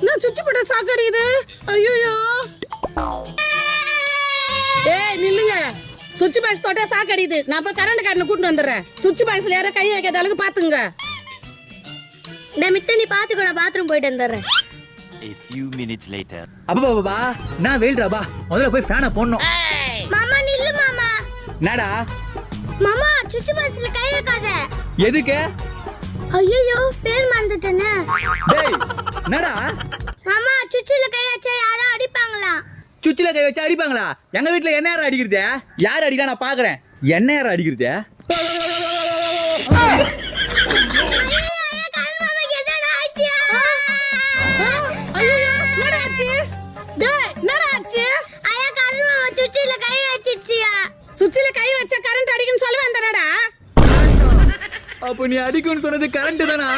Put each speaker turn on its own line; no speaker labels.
நான் சுவிட்ச் போட்ட சாக்கடிக்குது. ஐயோ ஏய் நில்லுங்க. சுவிட்ச் பாக்ஸ் தொட்டா சாக்கடிக்குது. நான் போய் கரண்ட் காரனை கூட்டிட்டு வந்துடுறேன். சுவிட்ச் பாக்ஸ்ல யாரும் கை வைக்காத அளவுக்கு பாத்துங்க.
நான் மித்த நீ பாத்துக்கோ, நான் பாத்ரூம் போயிட்டு வந்துடுறேன்.
A few minutes later.
அப்பா நான் வெயில்றாப்பா, முதல்ல போய் ஃபேனை போடணும்.
மாமா நில்லு மாமா.
என்னடா
மாமா சுவிட்ச் பாக்ஸ்ல கை வைக்காத.
எதுக்கு?
ஐயோ பேர் மறந்துட்டேனே.
டேய் என்னடா?
மாமா சுவிட்ச்ல கை வச்சா யாரும் அடிப்பாங்களா?
சுவிட்ச்ல கை வச்சு அடிப்பாங்களா? எங்க வீட்ல என்ன யாரும் அடிக்கிறது? யார் அடிக்கா நான் பாக்குறேன். என்ன யாரும் அடிக்கிறது?
சுவிட்ச்ல கை வச்சா கரண்ட் அடிக்குன்னு சொல்ல வந்தடா.
அப்ப நீ அடிக்கும்னு சொன்னது கரண்ட் தானா?